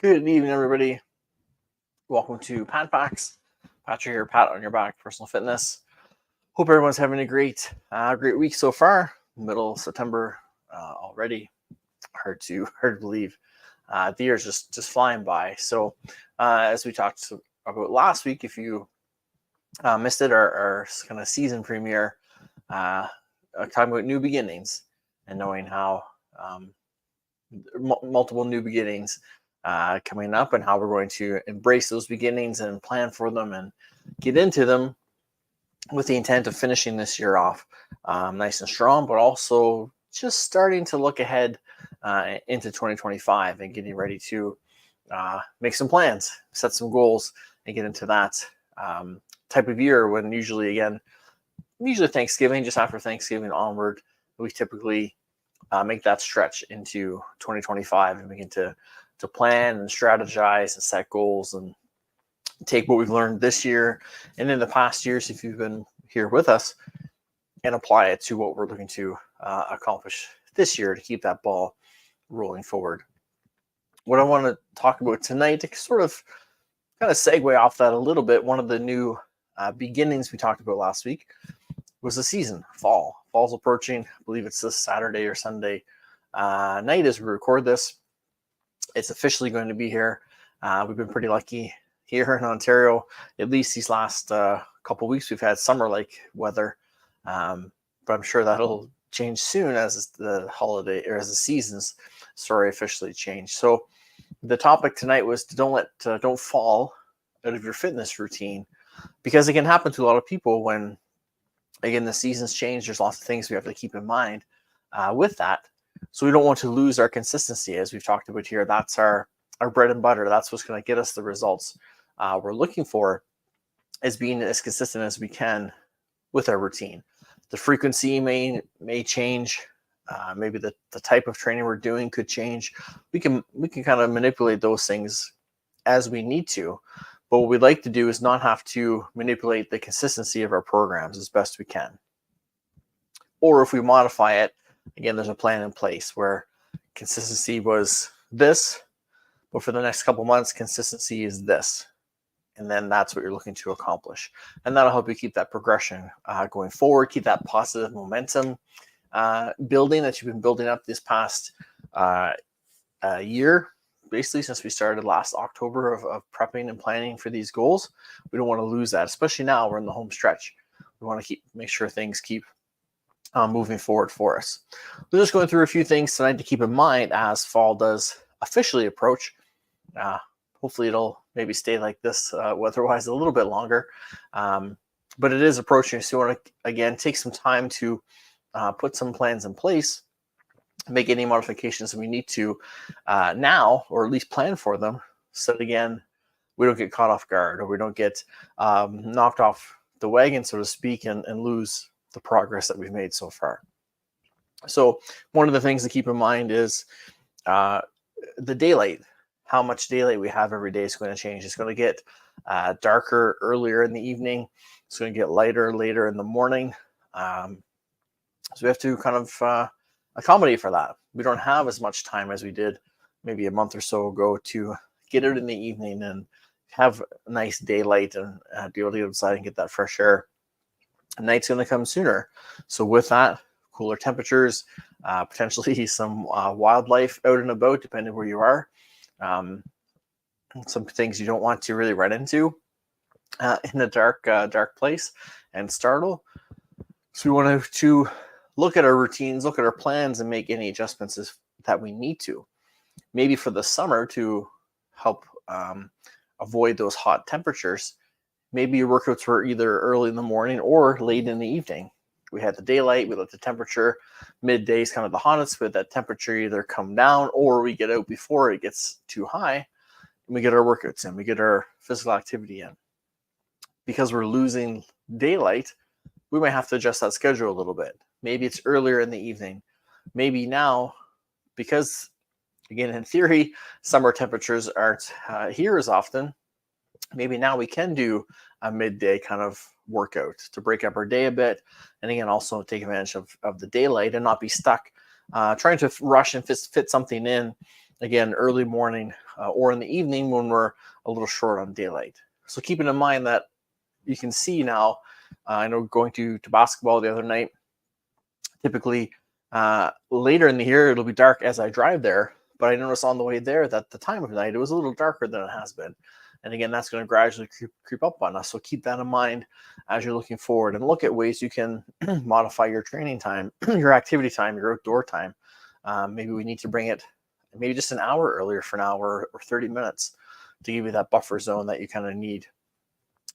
Good evening, everybody. Welcome to PatFacts. Patrick here, Pat on your back, personal fitness. Hope everyone's having a great week so far. Middle of September already. Hard to believe. The year's just flying by. So, as we talked about last week, if you missed it, our kind of season premiere, talking about new beginnings and knowing how multiple new beginnings coming up and how we're going to embrace those beginnings and plan for them and get into them with the intent of finishing this year off nice and strong, but also just starting to look ahead into 2025 and getting ready to make some plans, set some goals, and get into that type of year when usually Thanksgiving, just after Thanksgiving onward, we typically make that stretch into 2025 and begin to plan and strategize and set goals and take what we've learned this year and in the past years, if you've been here with us, and apply it to what we're looking to accomplish this year to keep that ball rolling forward. What I want to talk about tonight, to sort of kind of segue off that a little bit, one of the new beginnings we talked about last week was the season. Fall's approaching. I believe it's this Saturday or Sunday night as we record this. It's officially going to be here. We've been pretty lucky here in Ontario. At least these last couple of weeks, we've had summer-like weather, but I'm sure that'll change soon as the holiday or as the seasons officially change. So the topic tonight was don't fall out of your fitness routine, because it can happen to a lot of people when, again, the seasons change. There's lots of things we have to keep in mind with that. So we don't want to lose our consistency, as we've talked about here. That's our bread and butter. That's what's going to get us the results we're looking for, is being as consistent as we can with our routine. The frequency may change. Maybe the type of training we're doing could change. We can kind of manipulate those things as we need to. But what we'd like to do is not have to manipulate the consistency of our programs as best we can. Or if we modify it, again, there's a plan in place where consistency was this, but for the next couple months, consistency is this. And then that's what you're looking to accomplish. And that'll help you keep that progression going forward, keep that positive momentum building that you've been building up this past year, basically since we started last October of prepping and planning for these goals. We don't want to lose that, especially now we're in the home stretch. We want to make sure things keep moving forward for us. We're just going through a few things tonight to keep in mind as fall does officially approach. Hopefully it'll maybe stay like this weather-wise a little bit longer, but it is approaching. So you want to, again, take some time to put some plans in place, make any modifications that we need to now, or at least plan for them, so that, again, we don't get caught off guard, or we don't get knocked off the wagon, so to speak, and lose the progress that we've made so far. So one of the things to keep in mind is the daylight. How much daylight we have every day is going to change. It's going to get darker earlier in the evening. It's going to get lighter later in the morning. So we have to kind of accommodate for that. We don't have as much time as we did maybe a month or so ago to get out in the evening and have a nice daylight and be able to get outside and get that fresh air. Night's going to come sooner. So with that, cooler temperatures, potentially some wildlife out and about, depending where you are. Some things you don't want to really run into in a dark place and startle. So we want to look at our routines, look at our plans, and make any adjustments that we need to. Maybe for the summer, to help avoid those hot temperatures, maybe your workouts were either early in the morning or late in the evening. We had the daylight, we let the temperature, midday is kind of the hottest, with that temperature either come down or we get out before it gets too high, and we get our workouts in, we get our physical activity in. Because we're losing daylight, we might have to adjust that schedule a little bit. Maybe it's earlier in the evening. Maybe now, because, again, in theory, summer temperatures aren't here as often, maybe now we can do a midday kind of workout to break up our day a bit, and again, also take advantage of the daylight and not be stuck trying to rush and fit something in again, early morning or in the evening when we're a little short on daylight. So keeping in mind that you can see now, I know going to basketball the other night, typically later in the year, it'll be dark as I drive there, but I noticed on the way there that the time of night, it was a little darker than it has been. And again, that's going to gradually creep up on us. So keep that in mind as you're looking forward, and look at ways you can modify your training time, your activity time, your outdoor time. Maybe we need to bring it maybe just an hour earlier for an hour or 30 minutes to give you that buffer zone that you kind of need.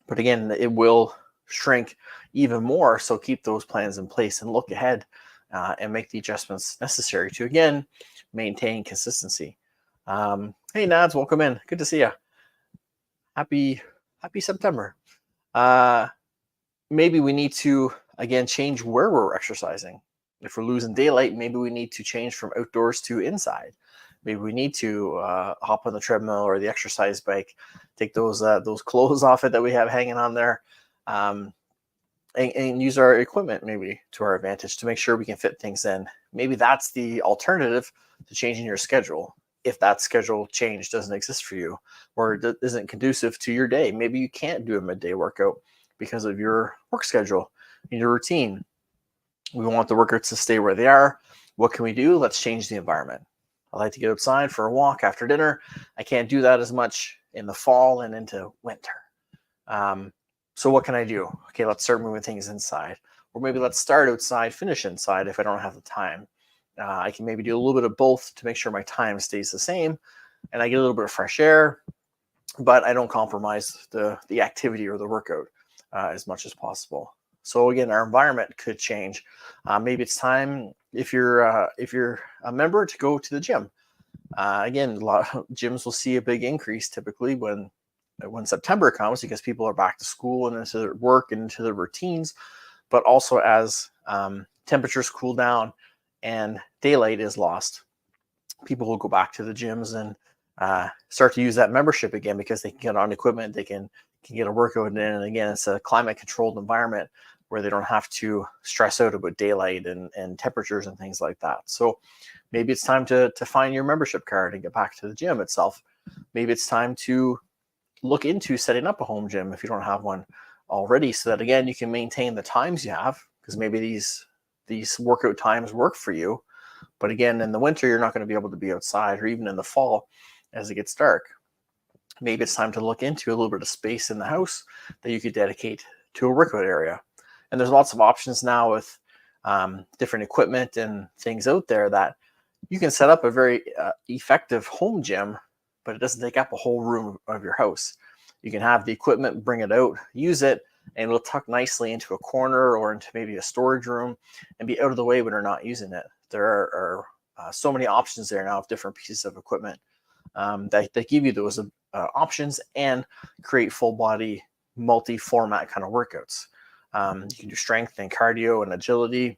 But again, it will shrink even more. So keep those plans in place and look ahead and make the adjustments necessary to, again, maintain consistency. Hey, Nads, welcome in. Good to see you. Happy September. Maybe we need to, again, change where we're exercising. If we're losing daylight, maybe we need to change from outdoors to inside. Maybe we need to hop on the treadmill or the exercise bike, take those clothes off it that we have hanging on there, and use our equipment maybe to our advantage to make sure we can fit things in. Maybe that's the alternative to changing your schedule. If that schedule change doesn't exist for you or isn't conducive to your day, maybe you can't do a midday workout because of your work schedule and your routine. We want the workouts to stay where they are. What can we do? Let's change the environment. I like to get outside for a walk after dinner. I can't do that as much in the fall and into winter. So what can I do? Okay, let's start moving things inside. Or maybe let's start outside, finish inside if I don't have the time. I can maybe do a little bit of both to make sure my time stays the same and I get a little bit of fresh air, but I don't compromise the activity or the workout as much as possible. So again, our environment could change. Maybe it's time if you're a member to go to the gym. Again, a lot of gyms will see a big increase typically when September comes because people are back to school and into their work and into their routines, but also as temperatures cool down and daylight is lost, people will go back to the gyms and start to use that membership again because they can get on equipment, they can get a workout in, and again, it's a climate controlled environment where they don't have to stress out about daylight and temperatures and things like that. So maybe it's time to find your membership card and get back to the gym itself. Maybe it's time to look into setting up a home gym if you don't have one already, so that again, you can maintain the times you have, because maybe these workout times work for you. But again, in the winter, you're not going to be able to be outside, or even in the fall as it gets dark. Maybe it's time to look into a little bit of space in the house that you could dedicate to a workout area. And there's lots of options now with different equipment and things out there that you can set up a very effective home gym, but it doesn't take up a whole room of your house. You can have the equipment, bring it out, use it, and it'll tuck nicely into a corner or into maybe a storage room and be out of the way when you're not using it. There are so many options there now of different pieces of equipment that give you those options and create full body, multi-format kind of workouts. You can do strength and cardio and agility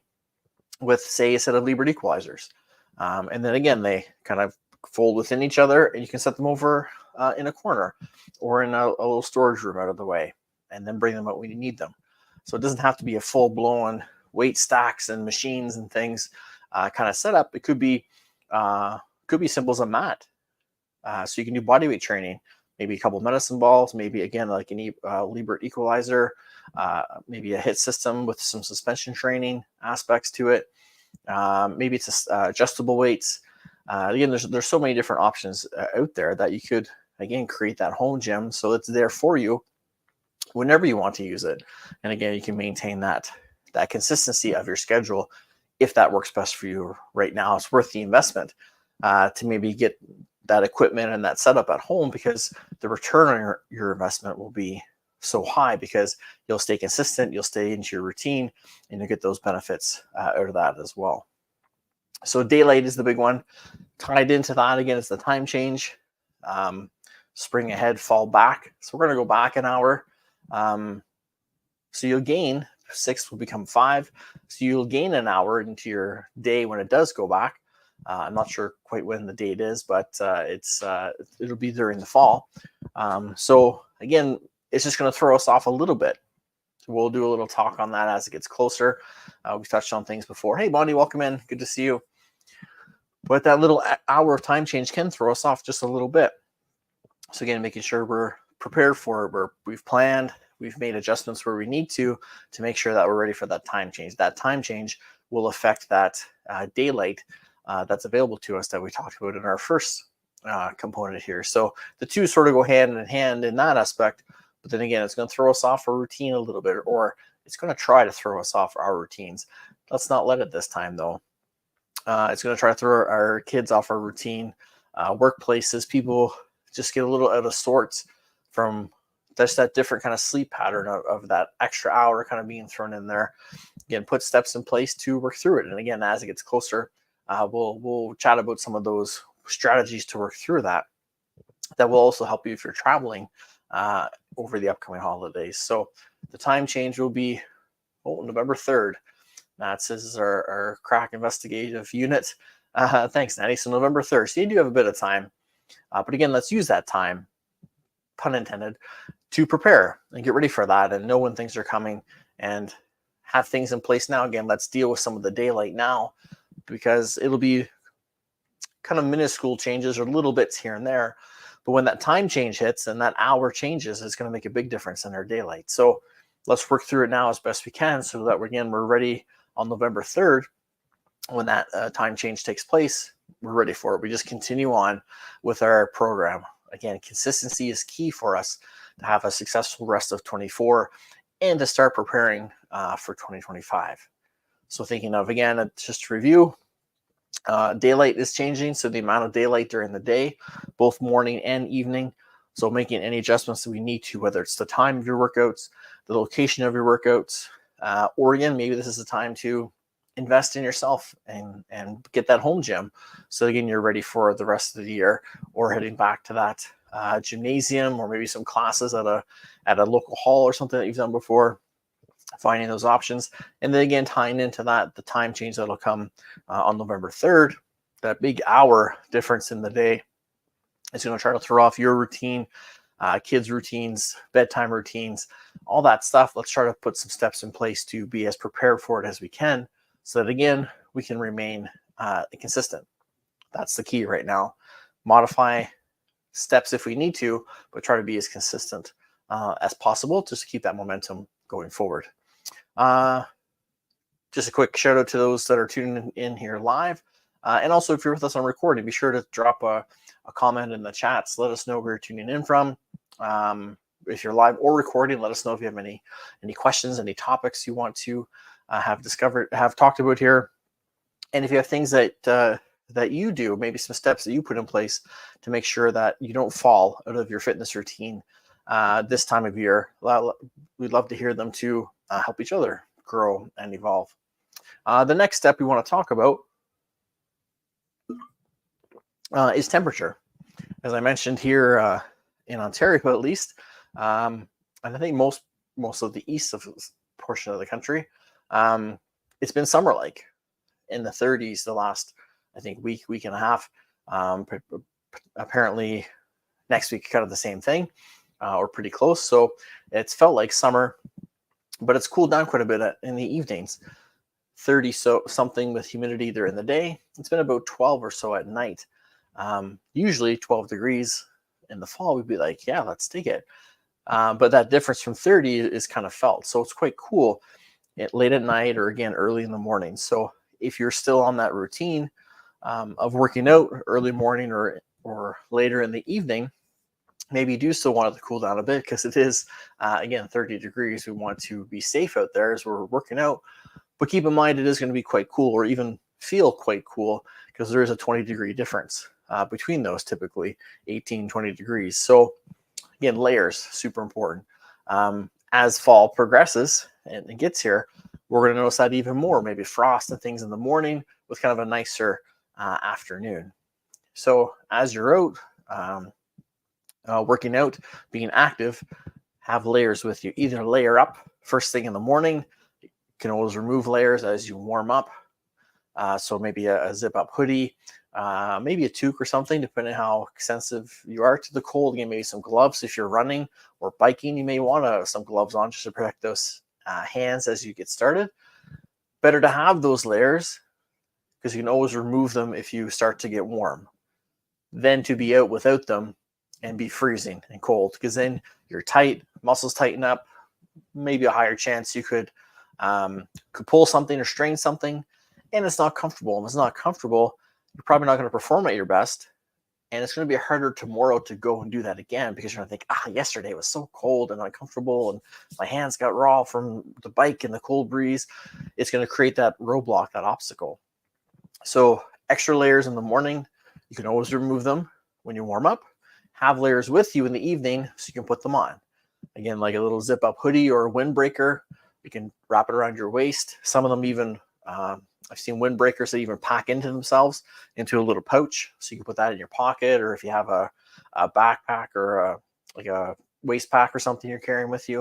with, say, a set of levered equalizers. And then again, they kind of fold within each other, and you can set them over in a corner or in a little storage room out of the way, and then bring them out when you need them. So it doesn't have to be a full-blown weight stacks and machines and things kind of setup. It could be simple as a mat. So you can do bodyweight training, maybe a couple of medicine balls, maybe again like an Liebert equalizer, maybe a HIIT system with some suspension training aspects to it. Maybe it's adjustable weights. Again, there's so many different options out there that you could again create that home gym so it's there for you whenever you want to use it. And again, you can maintain that consistency of your schedule if that works best for you right now. It's worth the investment to maybe get that equipment and that setup at home, because the return on your investment will be so high because you'll stay consistent, you'll stay into your routine, and you'll get those benefits out of that as well. So daylight is the big one. Tied into that again is the time change. Spring ahead, fall back. So we're going to go back an hour. So you'll gain 6 will become 5. So you'll gain an hour into your day when it does go back. I'm not sure quite when the date is, but it'll be during the fall. So again, it's just going to throw us off a little bit. So we'll do a little talk on that as it gets closer. We've touched on things before. Hey, Bonnie, welcome in. Good to see you. But that little hour of time change can throw us off just a little bit. So again, making sure we're prepared for it, we've planned, we've made adjustments where we need to make sure that we're ready for that time change. That time change will affect that daylight that's available to us that we talked about in our first component here. So the two sort of go hand in hand in that aspect, but then again, it's going to throw us off our routine a little bit, or it's going to try to throw us off our routines. Let's not let it this time, though. It's going to try to throw our kids off our routine. Workplaces, people just get a little out of sorts from just that different kind of sleep pattern of that extra hour kind of being thrown in there. Again, put steps in place to work through it. And again, as it gets closer, we'll chat about some of those strategies to work through that. That will also help you if you're traveling over the upcoming holidays. So the time change will be November 3rd. That's our crack investigative unit. Thanks, Natty. So November 3rd. So you do have a bit of time. But again, let's use that time, pun intended, to prepare and get ready for that and know when things are coming and have things in place now. Again, let's deal with some of the daylight now, because it'll be kind of minuscule changes or little bits here and there. But when that time change hits and that hour changes, it's going to make a big difference in our daylight. So let's work through it now as best we can so that we're ready on November 3rd when that time change takes place. We're ready for it. We just continue on with our program. Again, consistency is key for us to have a successful rest of 24 and to start preparing for 2025. So thinking of, again, just to review, daylight is changing. So the amount of daylight during the day, both morning and evening. So making any adjustments that we need to, whether it's the time of your workouts, the location of your workouts, or again, maybe this is the time to invest in yourself and get that home gym. So again, you're ready for the rest of the year, or heading back to that gymnasium, or maybe some classes at a local hall or something that you've done before. Finding those options, and then again tying into that the time change that'll come on November 3rd. That big hour difference in the day is going to try to throw off your routine, kids' routines, bedtime routines, all that stuff. Let's try to put some steps in place to be as prepared for it as we can, so that again we can remain consistent. That's the key right now. Modify steps if we need to, but try to be as consistent as possible just to keep that momentum going forward. Just a quick shout out to those that are tuning in here live. And also, if you're with us on recording, be sure to drop a comment in the chats. Let us know where you're tuning in from. If you're live or recording, let us know if you have any questions, any topics you want to have talked about here. And if you have things that you do, maybe some steps that you put in place to make sure that you don't fall out of your fitness routine this time of year, we'd love to hear them to help each other grow and evolve. The next step we want to talk about is temperature. As I mentioned here in Ontario, at least, and I think most of the east of portion of the country, it's been summer-like in the 30s the last, I think, week and a half. Apparently next week kind of the same thing, or pretty close. So it's felt like summer, but it's cooled down quite a bit in the evenings. 30 something with humidity during the day. It's been about 12 or so at night. Usually 12 degrees in the fall, we'd be like, yeah, let's take it. But that difference from 30 is kind of felt. So it's quite cool late at night or again early in the morning. So if you're still on that routine of working out early morning or later in the evening, maybe you do still want it to cool down a bit, because it is, again, 30 degrees. We want to be safe out there as we're working out. But keep in mind, it is going to be quite cool, or even feel quite cool, because there is a 20-degree difference between those, typically 18, 20 degrees. So again, layers, super important. As fall progresses and it gets here, we're going to notice that even more, maybe frost and things in the morning with kind of a nicer afternoon. So as you're out, working out, being active, have layers with you. Either layer up first thing in the morning. You can always remove layers as you warm up. So maybe a zip up hoodie, maybe a toque or something, depending on how sensitive you are to the cold. Again, maybe some gloves if you're running or biking. You may want some gloves on just to protect those hands as you get started. Better to have those layers because you can always remove them if you start to get warm, than to be out without them and be freezing and cold, because then you're tight, muscles tighten up, maybe a higher chance you could pull something or strain something, and it's not comfortable. And if it's not comfortable, you're probably not going to perform at your best, and it's going to be harder tomorrow to go and do that again, because you're going to think, yesterday was so cold and uncomfortable, and my hands got raw from the bike and the cold breeze. It's going to create that roadblock, that obstacle. So extra layers in the morning, you can always remove them when you warm up. Have layers with you in the evening so you can put them on. Again, like a little zip up hoodie or a windbreaker, you can wrap it around your waist. Some of them even, I've seen windbreakers that even pack into themselves into a little pouch, so you can put that in your pocket, or if you have a backpack or a waist pack or something you're carrying with you,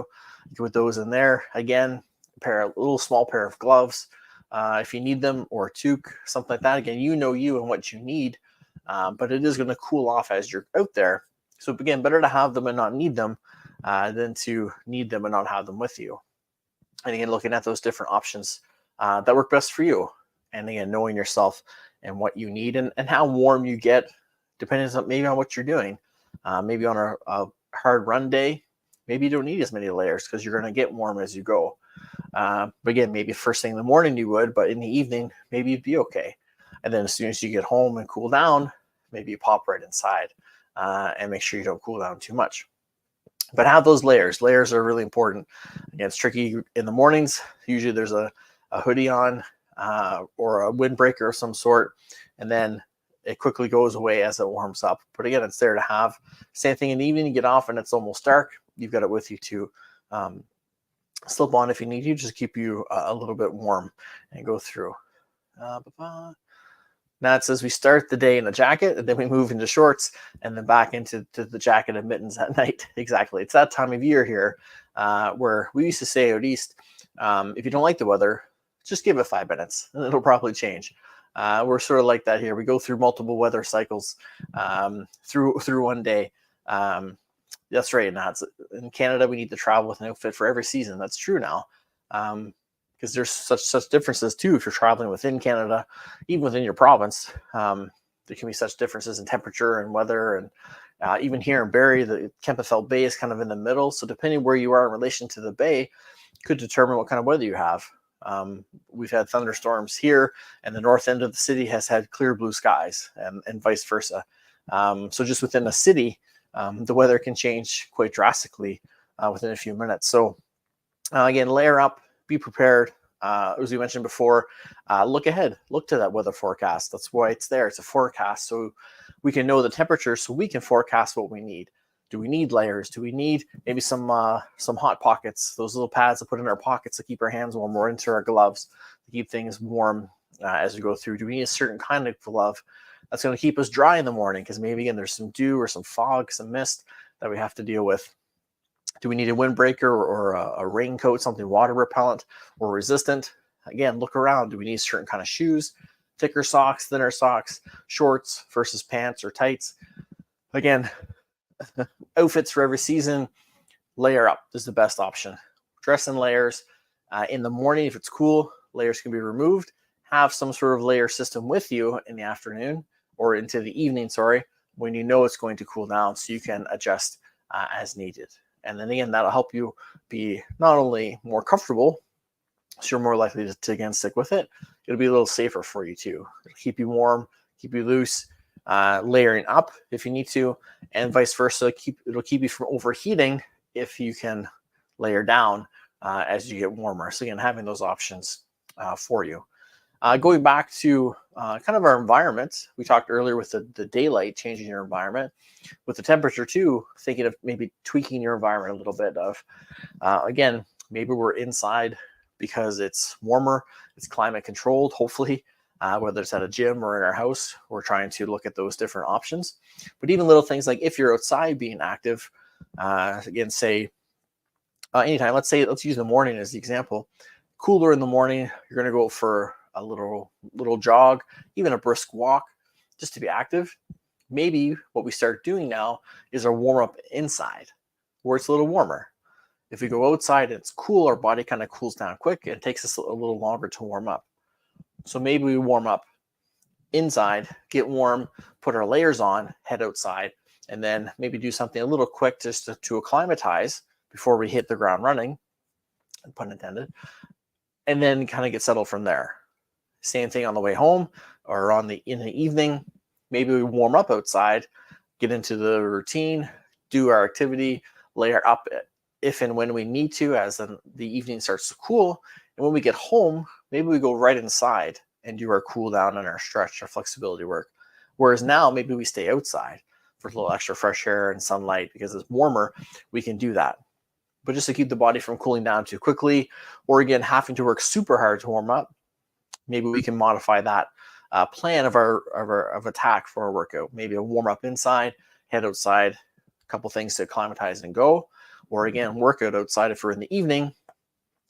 you can put those in there. Again, a little small pair of gloves if you need them, or a toque, something like that. Again, you know you and what you need, but it is going to cool off as you're out there. So again, better to have them and not need them than to need them and not have them with you. And again, looking at those different options that work best for you. And again, knowing yourself and what you need and how warm you get, depending on maybe on what you're doing. Maybe on a hard run day, maybe you don't need as many layers because you're going to get warm as you go. But again, maybe first thing in the morning you would, but in the evening, maybe you'd be okay. And then as soon as you get home and cool down, maybe you pop right inside and make sure you don't cool down too much. But have those layers. Layers are really important. Again, it's tricky in the mornings. Usually there's a hoodie on or a windbreaker of some sort, and then it quickly goes away as it warms up. But again, it's there to have. Same thing in the evening, you get off and it's almost dark. You've got it with you to slip on if you need to, just keep you a little bit warm and go through. Now it says we start the day in a jacket, and then we move into shorts, and then back into the jacket and mittens at night. Exactly. It's that time of year here where we used to say out east, if you don't like the weather, just give it 5 minutes, and it'll probably change. We're sort of like that here. We go through multiple weather cycles through one day. That's right. Now in Canada, we need to travel with an outfit for every season. That's true now. Because there's such differences too. If you're traveling within Canada, even within your province, there can be such differences in temperature and weather. And even here in Barrie, the Kempenfelt Bay is kind of in the middle. So depending where you are in relation to the bay, could determine what kind of weather you have. We've had thunderstorms here, and the north end of the city has had clear blue skies, and vice versa. So just within a city, the weather can change quite drastically within a few minutes. So again, layer up. Be prepared. As we mentioned before, look ahead. Look to that weather forecast. That's why it's there. It's a forecast, so we can know the temperature, so we can forecast what we need. Do we need layers? Do we need maybe some hot pockets? Those little pads to put in our pockets to keep our hands warm, or into our gloves to keep things warm as we go through. Do we need a certain kind of glove that's going to keep us dry in the morning? Because maybe again there's some dew or some fog, some mist that we have to deal with. Do we need a windbreaker or a raincoat, something water repellent or resistant? Again, look around. Do we need a certain kind of shoes, thicker socks, thinner socks, shorts versus pants or tights? Again, outfits for every season. Layer up is the best option. Dress in layers. In the morning, if it's cool, layers can be removed. Have some sort of layer system with you in the afternoon or into the evening, when you know it's going to cool down, so you can adjust as needed. And then again, that'll help you be not only more comfortable, so you're more likely to again stick with it. It'll be a little safer for you too. It'll keep you warm, keep you loose, layering up if you need to, and vice versa. It'll keep you from overheating if you can layer down as you get warmer. So again, having those options for you. Going back to kind of our environment, we talked earlier with the daylight changing your environment. With the temperature too, thinking of maybe tweaking your environment a little bit of, again, maybe we're inside because it's warmer, it's climate controlled, hopefully, whether it's at a gym or in our house. We're trying to look at those different options. But even little things like if you're outside being active, again, say anytime, let's use the morning as the example. Cooler in the morning, you're going to go for a little jog, even a brisk walk, just to be active. Maybe what we start doing now is our warm up inside, where it's a little warmer. If we go outside and it's cool, our body kind of cools down quick. It takes us a little longer to warm up. So maybe we warm up inside, get warm, put our layers on, head outside, and then maybe do something a little quick just to acclimatize before we hit the ground running, pun intended, and then kind of get settled from there. Same thing on the way home or in the evening. Maybe we warm up outside, get into the routine, do our activity, layer up if and when we need to as the evening starts to cool. And when we get home, maybe we go right inside and do our cool down and our stretch, our flexibility work. Whereas now, maybe we stay outside for a little extra fresh air and sunlight because it's warmer. We can do that. But just to keep the body from cooling down too quickly, or again, having to work super hard to warm up, maybe we can modify that plan of attack for our workout. Maybe a warm up inside, head outside, a couple things to acclimatize and go, or again, workout outside if we're in the evening.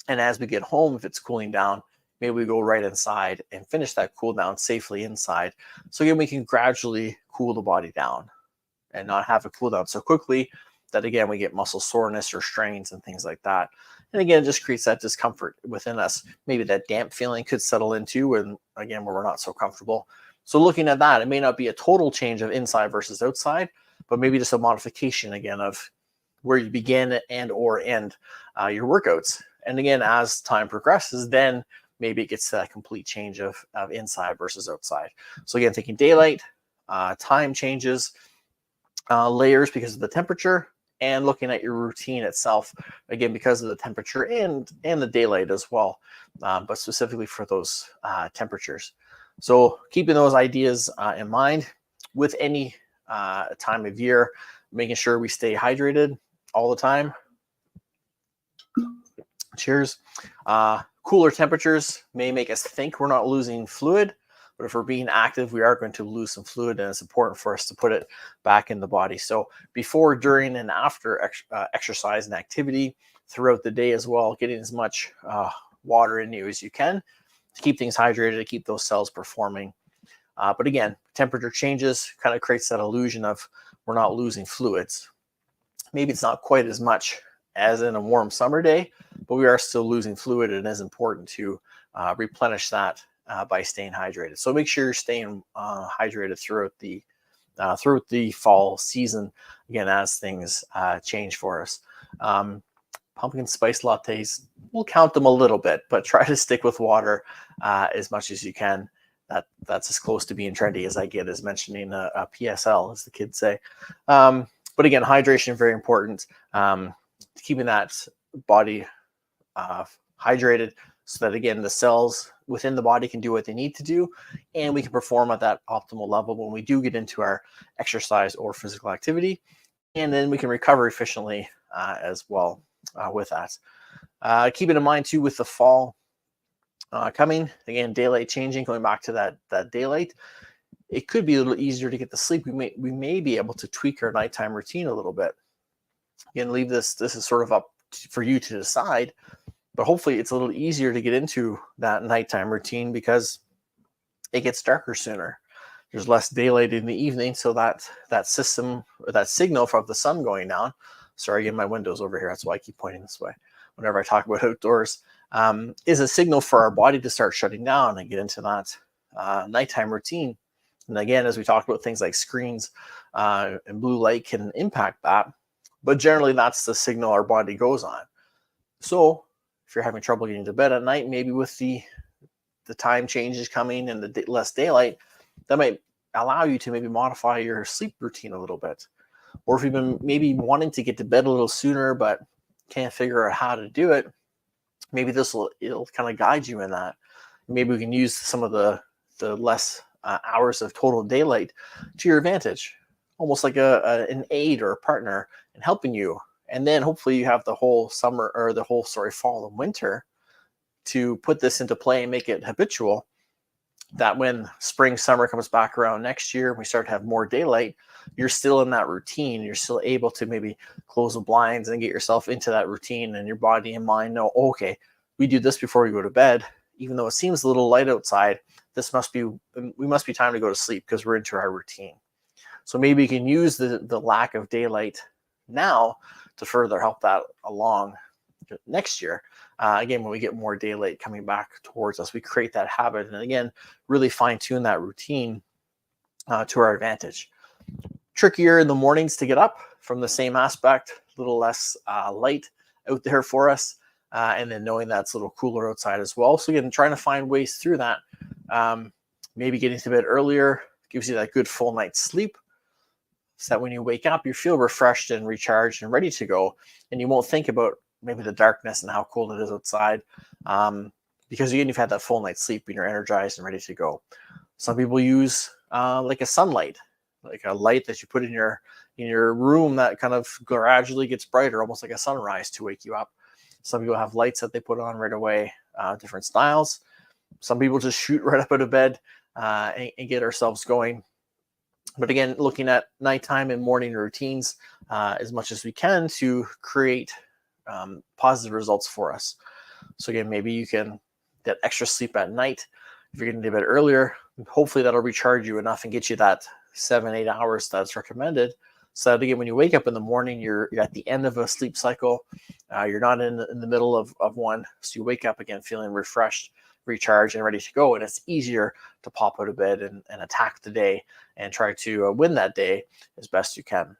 And as we get home, if it's cooling down, maybe we go right inside and finish that cool down safely inside. So again, we can gradually cool the body down and not have it cool down so quickly that again, we get muscle soreness or strains and things like that. And again, it just creates that discomfort within us. Maybe that damp feeling could settle into, and again, where we're not so comfortable. So looking at that, it may not be a total change of inside versus outside, but maybe just a modification again of where you begin and or end your workouts. And again, as time progresses, then maybe it gets to that complete change of inside versus outside. So again, thinking daylight, time changes, layers because of the temperature, and looking at your routine itself, again, because of the temperature and the daylight as well, but specifically for those temperatures. So keeping those ideas in mind with any time of year, making sure we stay hydrated all the time. Cheers. Cooler temperatures may make us think we're not losing fluid, but if we're being active, we are going to lose some fluid, and it's important for us to put it back in the body. So before, during, and after exercise and activity, throughout the day as well, getting as much water in you as you can to keep things hydrated, to keep those cells performing. But again, temperature changes kind of creates that illusion of we're not losing fluids. Maybe it's not quite as much as in a warm summer day, but we are still losing fluid, and it is important to replenish that by staying hydrated. So make sure you're staying hydrated throughout the fall season, again, as things change for us. Pumpkin spice lattes, we'll count them a little bit, but try to stick with water as much as you can. That's as close to being trendy as I get, as mentioning a PSL, as the kids say. But again, hydration, very important. Keeping that body hydrated so that, again, the cells within the body can do what they need to do, and we can perform at that optimal level when we do get into our exercise or physical activity, and then we can recover efficiently as well with that. Keeping in mind too, with the fall coming, again, daylight changing, going back to that daylight, it could be a little easier to get to sleep. We may be able to tweak our nighttime routine a little bit. Again, leave this is sort of up for you to decide, but hopefully it's a little easier to get into that nighttime routine because it gets darker sooner. There's less daylight in the evening, so that system, or that signal from the sun going down. Sorry, again, my window's over here. That's why I keep pointing this way whenever I talk about outdoors. Is a signal for our body to start shutting down and get into that nighttime routine. And again, as we talked about, things like screens and blue light can impact that, but generally that's the signal our body goes on. So if you're having trouble getting to bed at night, maybe with the time changes coming and the less daylight, that might allow you to maybe modify your sleep routine a little bit. Or if you've been maybe wanting to get to bed a little sooner but can't figure out how to do it, maybe it'll kind of guide you in that. Maybe we can use some of the less hours of total daylight to your advantage, almost like an aid or a partner in helping you. And then hopefully you have the whole summer, or the whole, fall and winter to put this into play and make it habitual, that when spring, summer comes back around next year, we start to have more daylight, you're still in that routine. You're still able to maybe close the blinds and get yourself into that routine, and your body and mind know, okay, we do this before we go to bed. Even though it seems a little light outside, we must be time to go to sleep because we're into our routine. So maybe you can use the lack of daylight now to further help that along next year again, when we get more daylight coming back towards us, we create that habit. And again, really fine tune that routine to our advantage. Trickier in the mornings to get up from the same aspect, a little less light out there for us. And then knowing that's a little cooler outside as well. So again, trying to find ways through that. Maybe getting to bed earlier gives you that good full night's sleep, so that when you wake up, you feel refreshed and recharged and ready to go. And you won't think about maybe the darkness and how cold it is outside, because again, you've had that full night's sleep and you're energized and ready to go. Some people use like a sunlight, like a light that you put in your room that kind of gradually gets brighter, almost like a sunrise, to wake you up. Some people have lights that they put on right away, different styles. Some people just shoot right up out of bed and get ourselves going. But again, looking at nighttime and morning routines as much as we can to create positive results for us. So again, maybe you can get extra sleep at night. If you're getting to bed earlier, hopefully that'll recharge you enough and get you that 7-8 hours that's recommended. So that again, when you wake up in the morning, you're at the end of a sleep cycle. You're not in the middle of one. So you wake up again feeling refreshed, recharged, and ready to go. And it's easier to pop out of bed and attack the day and try to win that day as best you can.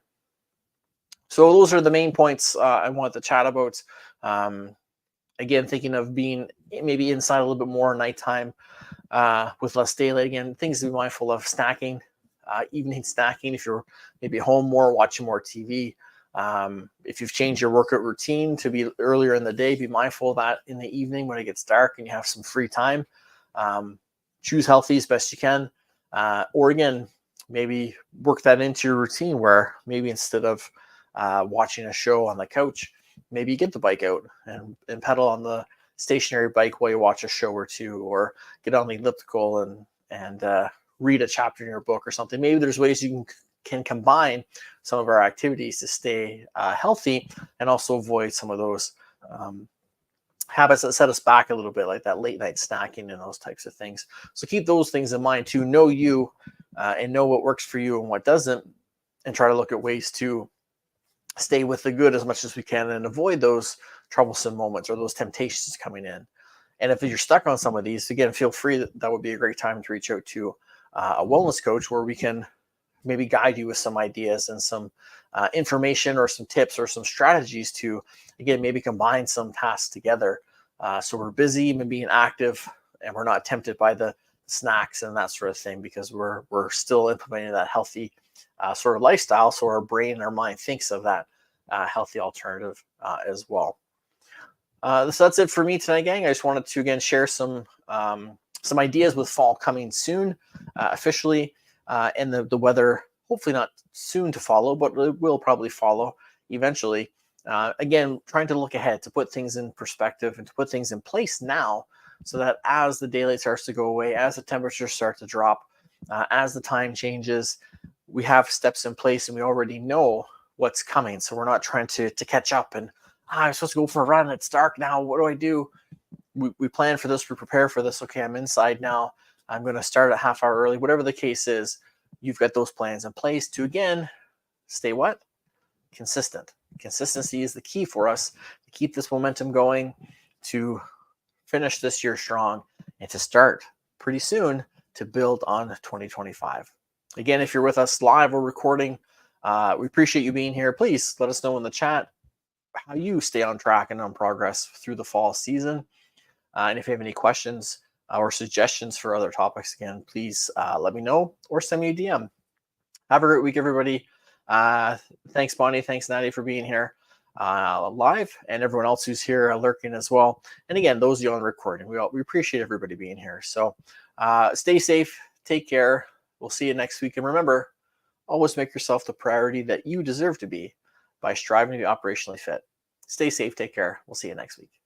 So those are the main points I want to chat about. Again, thinking of being maybe inside a little bit more nighttime with less daylight. Again, things to be mindful of: snacking, evening snacking. If you're maybe home more, watching more TV. If you've changed your workout routine to be earlier in the day, be mindful of that in the evening when it gets dark and you have some free time. Choose healthy as best you can. Or again, maybe work that into your routine where maybe instead of watching a show on the couch, maybe you get the bike out and pedal on the stationary bike while you watch a show or two, or get on the elliptical and read a chapter in your book or something. Maybe there's ways you can combine some of our activities to stay healthy and also avoid some of those habits that set us back a little bit, like that late night snacking and those types of things. So keep those things in mind to know you and know what works for you and what doesn't, and try to look at ways to stay with the good as much as we can and avoid those troublesome moments or those temptations coming in. And if you're stuck on some of these, again, feel free. That would be a great time to reach out to a wellness coach where we can maybe guide you with some ideas and some information or some tips or some strategies to, again, maybe combine some tasks together. So we're busy and being active and we're not tempted by the snacks and that sort of thing, because we're still implementing that healthy sort of lifestyle. So our brain and our mind thinks of that healthy alternative as well. So that's it for me tonight, gang. I just wanted to, again, share some ideas with fall coming soon officially. And the weather, hopefully not soon to follow, but it will probably follow eventually. Again, trying to look ahead, to put things in perspective and to put things in place now, so that as the daylight starts to go away, as the temperatures start to drop, as the time changes, we have steps in place and we already know what's coming. So we're not trying to catch up and I'm supposed to go for a run. It's dark now. What do I do? We plan for this. We prepare for this. Okay, I'm inside now. I'm going to start a half hour early. Whatever the case is, you've got those plans in place to, again, stay what? Consistent. Consistency is the key for us to keep this momentum going, to finish this year strong, and to start pretty soon to build on 2025. Again, if you're with us live or recording, we appreciate you being here. Please let us know in the chat how you stay on track and on progress through the fall season. And if you have any questions or suggestions for other topics, again, please let me know or send me a DM. Have a great week, everybody. Thanks, Bonnie. Thanks, Natty, for being here live, and everyone else who's here lurking as well. And again, those of you on recording, we appreciate everybody being here. So stay safe. Take care. We'll see you next week. And remember, always make yourself the priority that you deserve to be by striving to be operationally fit. Stay safe. Take care. We'll see you next week.